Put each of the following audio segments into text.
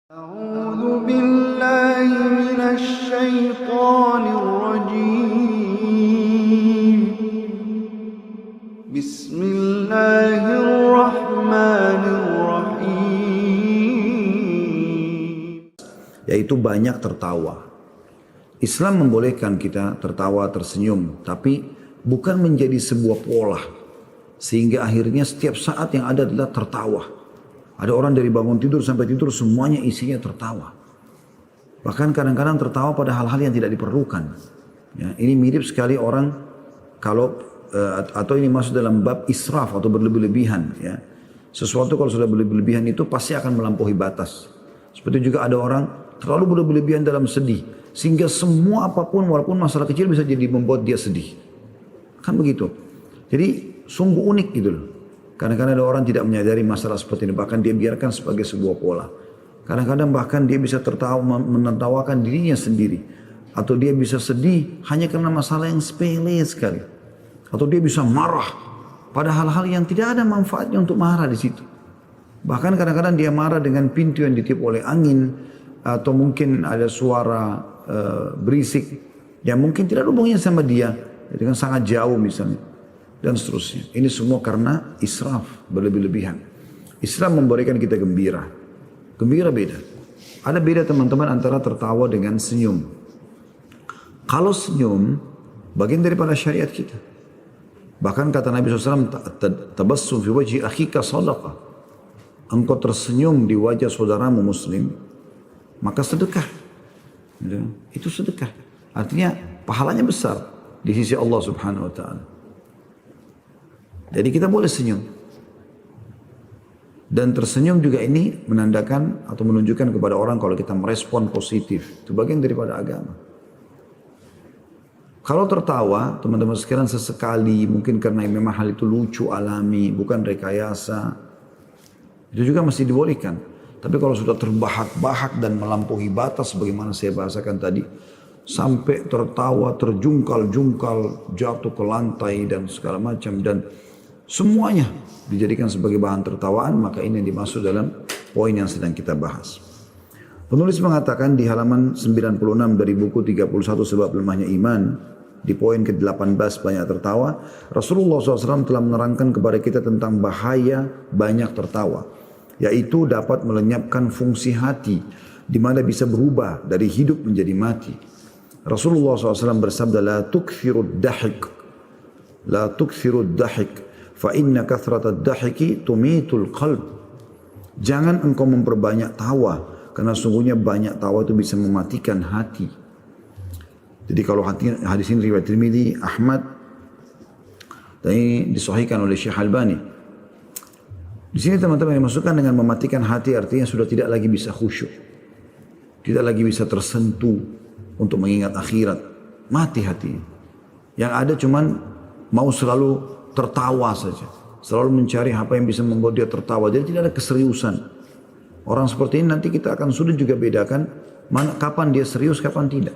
أعوذ بالله من الشيطان الرجيم بسم الله الرحمن الرحيم yaitu banyak tertawa. Islam membolehkan kita tertawa, tersenyum, tapi bukan menjadi sebuah pola sehingga akhirnya setiap saat yang ada adalah tertawa. Ada orang dari bangun tidur sampai tidur semuanya isinya tertawa. Bahkan kadang-kadang tertawa pada hal-hal yang tidak diperlukan. Ya, ini mirip sekali orang kalau atau ini masuk dalam bab israf atau berlebih-lebihan. Ya. Sesuatu kalau sudah berlebih-lebihan itu pasti akan melampaui batas. Seperti juga ada orang terlalu berlebihan dalam sedih. Sehingga semua apapun walaupun masalah kecil bisa jadi membuat dia sedih. Kan begitu. Jadi sungguh unik gitu loh. Kadang-kadang ada orang tidak menyadari masalah seperti ini. Bahkan dia biarkan sebagai sebuah pola. Kadang-kadang bahkan dia bisa tertawa, menertawakan dirinya sendiri. Atau dia bisa sedih hanya karena masalah yang sepele sekali. Atau dia bisa marah pada hal-hal yang tidak ada manfaatnya untuk marah di situ. Bahkan kadang-kadang dia marah dengan pintu yang ditiup oleh angin. Atau mungkin ada suara berisik yang mungkin tidak ada hubungannya sama dia. Dengan sangat jauh misalnya. Dan seterusnya. Ini semua karena israf, berlebih-lebihan. Islam memberikan kita gembira. Gembira beda. Ada beda teman-teman antara tertawa dengan senyum. Kalau senyum, bagian daripada syariat kita. Bahkan kata Nabi SAW, tabassum fi wajhi akhika sadaqah. Engkau tersenyum di wajah saudaramu muslim, maka sedekah. Itu sedekah. Artinya pahalanya besar di sisi Allah Subhanahu wa taala. Jadi kita boleh senyum. Dan tersenyum juga ini menandakan atau menunjukkan kepada orang kalau kita merespon positif. Itu bagian daripada agama. Kalau tertawa, teman-teman sekalian sesekali, mungkin karena memang hal itu lucu, alami, bukan rekayasa. Itu juga masih dibolehkan. Tapi kalau sudah terbahak-bahak dan melampaui batas, bagaimana saya bahasakan tadi, sampai tertawa, terjungkal-jungkal, jatuh ke lantai dan segala macam, dan semuanya dijadikan sebagai bahan tertawaan, maka ini yang dimaksud dalam poin yang sedang kita bahas. Penulis mengatakan di halaman 96 dari buku 31 Sebab Lemahnya Iman, di poin ke-18 banyak tertawa, Rasulullah SAW telah menerangkan kepada kita tentang bahaya banyak tertawa, yaitu dapat melenyapkan fungsi hati, di mana bisa berubah dari hidup menjadi mati. Rasulullah SAW bersabda, La tukthirud dahik, fa inna kathrata dahiki tumitul qalb. Jangan engkau memperbanyak tawa, karena sungguhnya banyak tawa itu bisa mematikan hati. Jadi kalau hadis ini riwayat Tirmidzi, Ahmad, dan ini disahihkan oleh Syekh Albani. Di sini teman-teman dimasukkan dengan mematikan hati artinya sudah tidak lagi bisa khusyuk, tidak lagi bisa tersentuh untuk mengingat akhirat. Mati hati. Yang ada cuman mau selalu tertawa saja. Selalu mencari apa yang bisa membuat dia tertawa. Jadi tidak ada keseriusan. Orang seperti ini nanti kita akan sudah juga bedakan kapan dia serius, kapan tidak.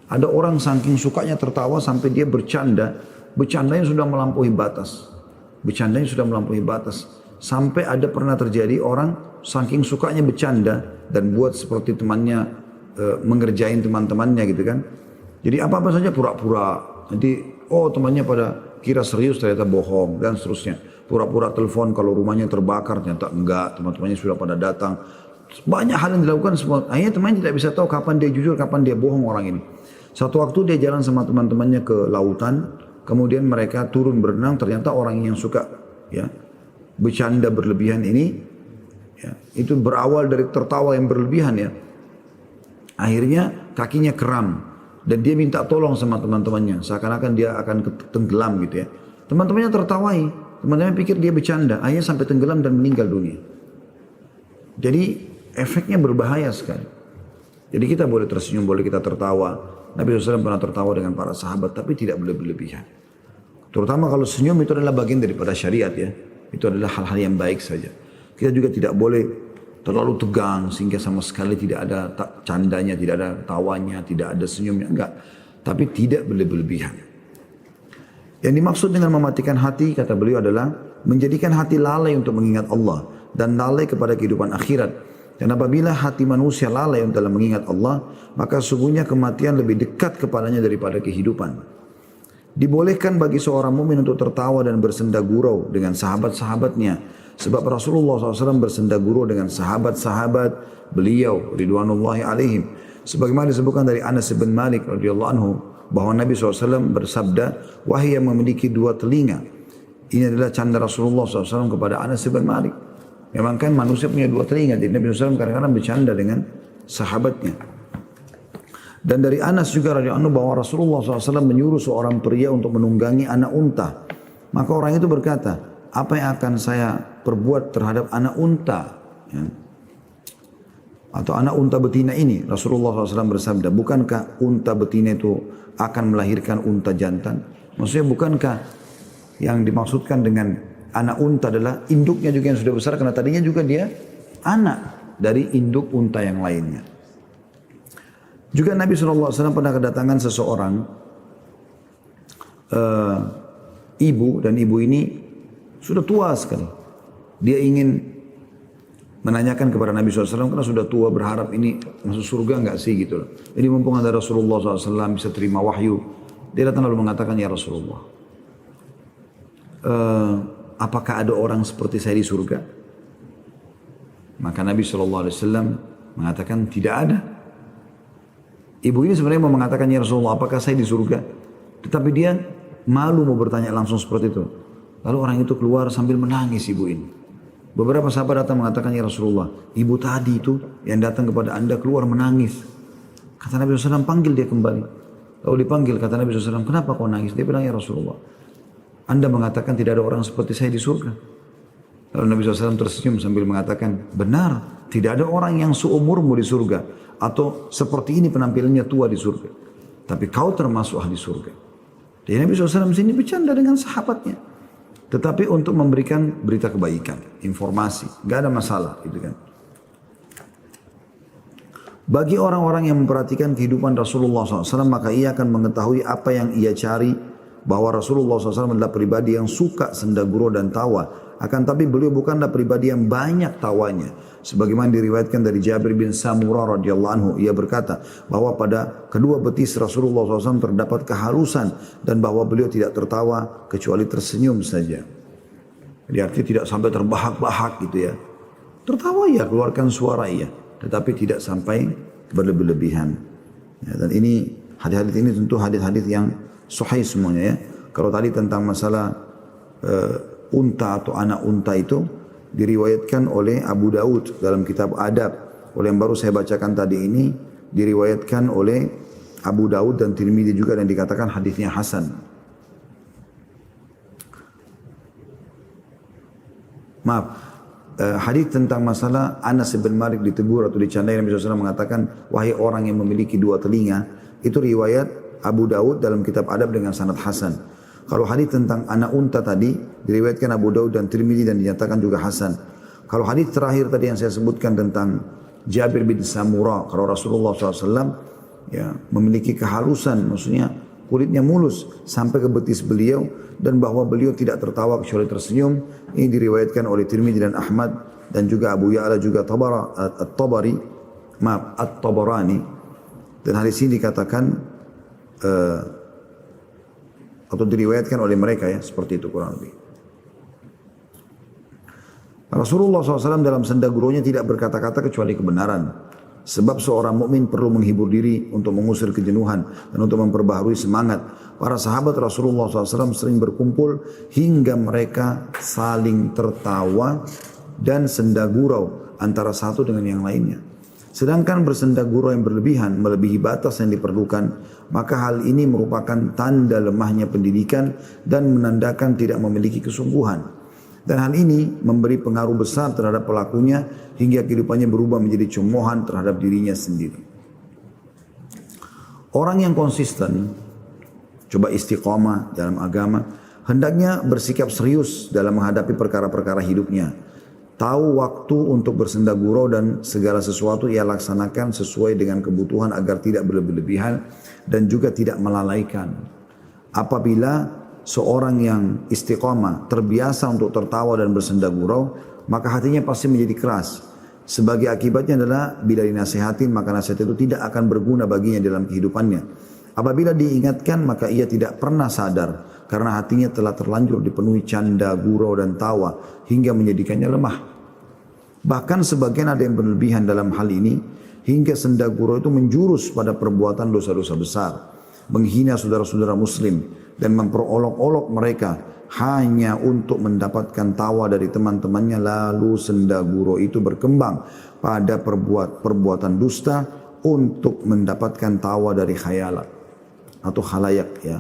Ada orang saking sukanya tertawa sampai dia bercanda. Bercandanya sudah melampaui batas. Bercandanya sudah melampaui batas. Sampai ada pernah terjadi orang saking sukanya bercanda dan buat seperti temannya mengerjain teman-temannya gitu kan. Jadi apa-apa saja pura-pura. Nanti temannya pada kira serius ternyata bohong dan seterusnya. Pura-pura telepon kalau rumahnya terbakar ternyata enggak, teman-temannya sudah pada datang. Banyak hal yang dilakukan semua. Akhirnya temannya tidak bisa tahu kapan dia jujur, kapan dia bohong orang ini. Satu waktu dia jalan sama teman-temannya ke lautan, kemudian mereka turun berenang, ternyata orang yang suka ya bercanda berlebihan ini ya, itu berawal dari tertawa yang berlebihan ya. Akhirnya kakinya kram. Dan dia minta tolong sama teman-temannya. Seakan-akan dia akan tenggelam gitu ya. Teman-temannya tertawai. Teman-temannya pikir dia bercanda. Akhirnya sampai tenggelam dan meninggal dunia. Jadi efeknya berbahaya sekali. Jadi kita boleh tersenyum, boleh kita tertawa. Nabi SAW pernah tertawa dengan para sahabat. Tapi tidak boleh berlebihan. Terutama kalau senyum itu adalah bagian daripada syariat ya. Itu adalah hal-hal yang baik saja. Kita juga tidak boleh terlalu tegang sehingga sama sekali tidak ada candanya, tidak ada tawanya, tidak ada senyumnya, enggak. Tapi tidak berlebihan. Yang dimaksud dengan mematikan hati, kata beliau adalah menjadikan hati lalai untuk mengingat Allah dan lalai kepada kehidupan akhirat. Dan apabila hati manusia lalai dalam mengingat Allah, maka sungguhnya kematian lebih dekat kepadanya daripada kehidupan. Dibolehkan bagi seorang mukmin untuk tertawa dan bersenda gurau dengan sahabat-sahabatnya. Sebab Rasulullah SAW bersenda gurau dengan sahabat-sahabat beliau ridwanullahi alaihim. Sebagaimana disebutkan dari Anas bin Malik radhiyallahu anhu bahwa Nabi SAW bersabda, wahai yang memiliki dua telinga. Ini adalah canda Rasulullah SAW kepada Anas bin Malik. Memang kan manusia punya dua telinga. Jadi Nabi SAW kadang-kadang bercanda dengan sahabatnya. Dan dari Anas juga radhiyallahu anhu bahwa Rasulullah SAW menyuruh seorang pria untuk menunggangi anak unta. Maka orang itu berkata, apa yang akan saya perbuat terhadap anak unta? Ya. Atau anak unta betina ini. Rasulullah SAW bersabda, bukankah unta betina itu akan melahirkan unta jantan? Maksudnya bukankah yang dimaksudkan dengan anak unta adalah induknya juga yang sudah besar, karena tadinya juga dia anak dari induk unta yang lainnya. Juga Nabi SAW pernah kedatangan seseorang ibu, dan ibu ini sudah tua sekali. Dia ingin menanyakan kepada Nabi SAW karena sudah tua, berharap ini masuk surga enggak sih gitu loh. Jadi mumpung ada Rasulullah SAW bisa terima wahyu, dia datang lalu mengatakan, ya Rasulullah, apakah ada orang seperti saya di surga? Maka Nabi SAW mengatakan tidak ada. Ibu ini sebenarnya mau mengatakan, ya Rasulullah, apakah saya di surga? Tetapi dia malu mau bertanya langsung seperti itu. Lalu orang itu keluar sambil menangis ibu ini. Beberapa sahabat datang mengatakan, ya Rasulullah, ibu tadi itu yang datang kepada anda keluar menangis. Kata Nabi SAW, panggil dia kembali. Lalu dipanggil, kata Nabi SAW, kenapa kau nangis? Dia bilang, ya Rasulullah, anda mengatakan tidak ada orang seperti saya di surga. Lalu Nabi SAW tersenyum sambil mengatakan, benar, tidak ada orang yang seumurmu di surga. Atau seperti ini penampilannya tua di surga. Tapi kau termasuk ahli surga. Jadi Nabi SAW sini bercanda dengan sahabatnya. Tetapi untuk memberikan berita kebaikan, informasi. Gak ada masalah gitu kan. Bagi orang-orang yang memperhatikan kehidupan Rasulullah SAW, maka ia akan mengetahui apa yang ia cari, bahwa Rasulullah SAW adalah pribadi yang suka senda gurau dan tawa. Akan tapi beliau bukanlah pribadi yang banyak tawanya. Sebagaimana diriwayatkan dari Jabir bin Samurah radhiyallahu anhu, ia berkata bahwa pada kedua betis Rasulullah SAW terdapat kehalusan dan bahwa beliau tidak tertawa kecuali tersenyum saja. Jadi artinya tidak sampai terbahak-bahak gitu ya. Tertawa ya, keluarkan suara iya, tetapi tidak sampai berlebih-lebihan. Ya, dan ini hadis-hadis ini tentu hadis-hadis yang sahih semuanya ya. Kalau tadi tentang masalah unta atau anak unta itu diriwayatkan oleh Abu Daud dalam kitab Adab. Oleh yang baru saya bacakan tadi ini diriwayatkan oleh Abu Daud dan Tirmidzi juga, dan dikatakan hadisnya hasan. Maaf, hadis tentang masalah Anas bin Malik ditegur atau dicandai, Nabi SAW mengatakan, wahai orang yang memiliki dua telinga, itu riwayat Abu Daud dalam kitab Adab dengan sanad hasan. Kalau hadis tentang anak unta tadi diriwayatkan Abu Daud dan Tirmidzi dan dinyatakan juga hasan. Kalau hadis terakhir tadi yang saya sebutkan tentang Jabir bin Samurah, kalau Rasulullah SAW ya, memiliki kehalusan, maksudnya kulitnya mulus sampai ke betis beliau, dan bahwa beliau tidak tertawa kecuali tersenyum, ini diriwayatkan oleh Tirmidzi dan Ahmad dan juga Abu Ya'la juga At-Tabarani. Dan hadis ini dikatakan atau diriwayatkan oleh mereka ya, seperti itu kurang lebih. Rasulullah SAW dalam senda gurunya tidak berkata-kata kecuali kebenaran. Sebab seorang mukmin perlu menghibur diri untuk mengusir kejenuhan dan untuk memperbaharui semangat. Para sahabat Rasulullah SAW sering berkumpul hingga mereka saling tertawa dan senda gurau antara satu dengan yang lainnya. Sedangkan bersenda gurau yang berlebihan melebihi batas yang diperlukan, maka hal ini merupakan tanda lemahnya pendidikan dan menandakan tidak memiliki kesungguhan. Dan hal ini memberi pengaruh besar terhadap pelakunya hingga kehidupannya berubah menjadi cemoohan terhadap dirinya sendiri. Orang yang konsisten, coba istiqamah dalam agama, hendaknya bersikap serius dalam menghadapi perkara-perkara hidupnya. Tahu waktu untuk bersenda gurau dan segala sesuatu ia laksanakan sesuai dengan kebutuhan agar tidak berlebih-lebihan dan juga tidak melalaikan. Apabila seorang yang istiqamah terbiasa untuk tertawa dan bersenda gurau, maka hatinya pasti menjadi keras. Sebagai akibatnya adalah bila dinasihatin maka nasihat itu tidak akan berguna baginya dalam kehidupannya. Apabila diingatkan maka ia tidak pernah sadar karena hatinya telah terlanjur dipenuhi canda, gurau dan tawa hingga menjadikannya lemah. Bahkan sebagian ada yang berlebihan dalam hal ini hingga senda gurau itu menjurus pada perbuatan dosa-dosa besar, menghina saudara-saudara muslim dan memperolok-olok mereka hanya untuk mendapatkan tawa dari teman-temannya, lalu senda gurau itu berkembang pada perbuatan dusta untuk mendapatkan tawa dari khayalat atau khalayak ya.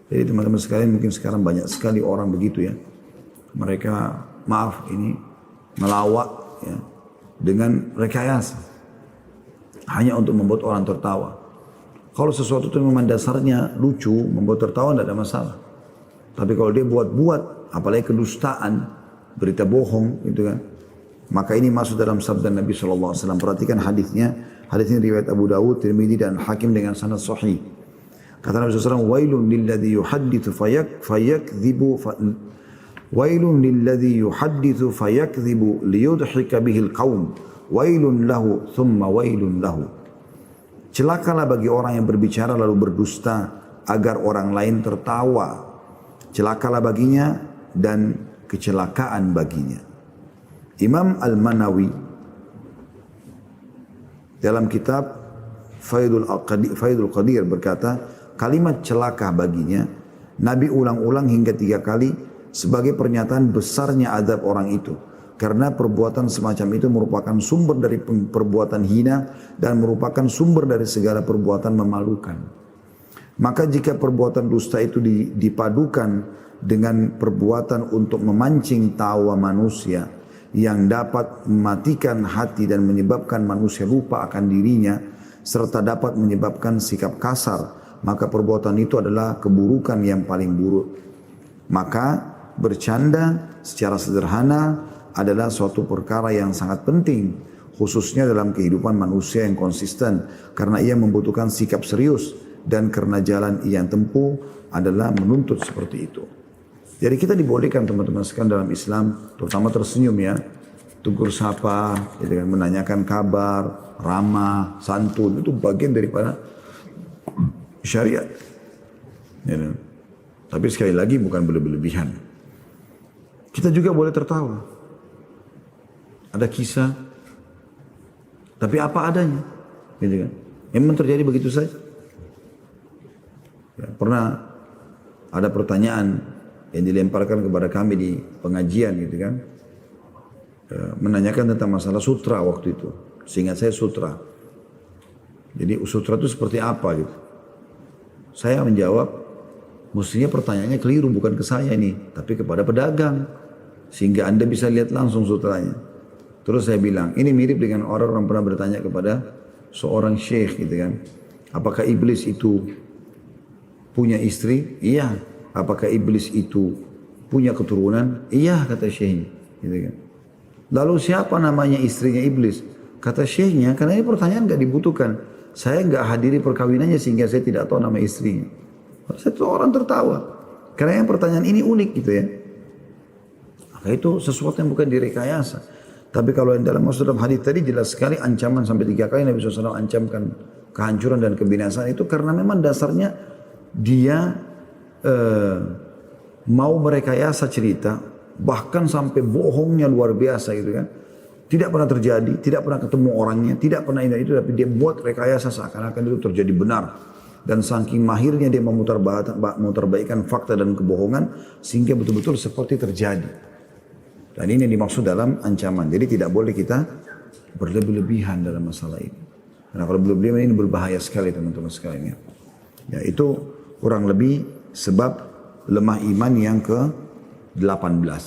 Jadi teman-teman sekalian mungkin sekarang banyak sekali orang begitu ya. Mereka melawak ya, dengan rekayasa hanya untuk membuat orang tertawa. Kalau sesuatu itu memang dasarnya lucu, membuat tertawa tidak ada masalah. Tapi kalau dia buat-buat, apalagi kedustaan, berita bohong, gitu kan, maka ini masuk dalam sabda Nabi SAW. Perhatikan hadisnya. Hadisnya riwayat Abu Dawud, Tirmidzi dan Hakim dengan sanad sahih. Kata Nabi SAW, "Wailun lilladzi yuhadditsu fayakdzibu wailun lilladzi yuhadditsu fayakdzibu liyudhika bihil qaum. Wailun lahu thumma wailun lahu." Celakalah bagi orang yang berbicara lalu berdusta agar orang lain tertawa. Celakalah baginya dan kecelakaan baginya. Imam Al-Manawi dalam kitab Faidul Qadir berkata, kalimat celaka baginya Nabi ulang-ulang hingga 3 kali sebagai pernyataan besarnya azab orang itu. Karena perbuatan semacam itu merupakan sumber dari perbuatan hina dan merupakan sumber dari segala perbuatan memalukan. Maka jika perbuatan dusta itu dipadukan dengan perbuatan untuk memancing tawa manusia yang dapat mematikan hati dan menyebabkan manusia lupa akan dirinya serta dapat menyebabkan sikap kasar, maka perbuatan itu adalah keburukan yang paling buruk. Maka bercanda secara sederhana adalah suatu perkara yang sangat penting, khususnya dalam kehidupan manusia yang konsisten, karena ia membutuhkan sikap serius dan karena jalan yang tempuh adalah menuntut seperti itu. Jadi kita dibolehkan teman-teman sekalian dalam Islam, terutama tersenyum ya, tegur sapa, gitu kan, menanyakan kabar, ramah, santun, itu bagian daripada syariat. Ya, tapi sekali lagi bukan berlebihan. Kita juga boleh tertawa. Ada kisah, tapi apa adanya, gitu kan. Memang terjadi begitu saja. Ya, pernah ada pertanyaan yang dilemparkan kepada kami di pengajian gitu kan, menanyakan tentang masalah sutra waktu itu. Seingat saya sutra. Jadi sutra itu seperti apa gitu. Saya menjawab, mestinya pertanyaannya keliru, bukan ke saya ini, tapi kepada pedagang, sehingga Anda bisa lihat langsung sutranya. Terus saya bilang, ini mirip dengan orang pernah bertanya kepada seorang syekh gitu kan, apakah iblis itu punya istri? Iya. Apakah iblis itu punya keturunan? Iya, kata syekhnya. Gitu kan. Lalu siapa namanya istrinya iblis? Kata syekhnya, karena ini pertanyaan gak dibutuhkan. Saya gak hadiri perkawinannya sehingga saya tidak tahu nama istrinya. Satu orang tertawa. Karena yang pertanyaan ini unik gitu ya. Maka itu sesuatu yang bukan direkayasa. Tapi kalau yang dalam maksud dalam hadis tadi jelas sekali ancaman sampai 3 kali Nabi SAW ancamkan kehancuran dan kebinasaan itu karena memang dasarnya dia mau merekayasa cerita, bahkan sampai bohongnya luar biasa gitu kan. Tidak pernah terjadi, tidak pernah ketemu orangnya, tidak pernah itu, tapi dia buat rekayasa seakan-akan itu terjadi benar. Dan saking mahirnya dia memutarbaikkan fakta dan kebohongan sehingga betul-betul seperti terjadi. Dan ini dimaksud dalam ancaman. Jadi tidak boleh kita berlebih-lebihan dalam masalah ini. Karena kalau berlebihan ini berbahaya sekali teman-teman sekalian. Ya, itu kurang lebih sebab lemah iman yang ke-18.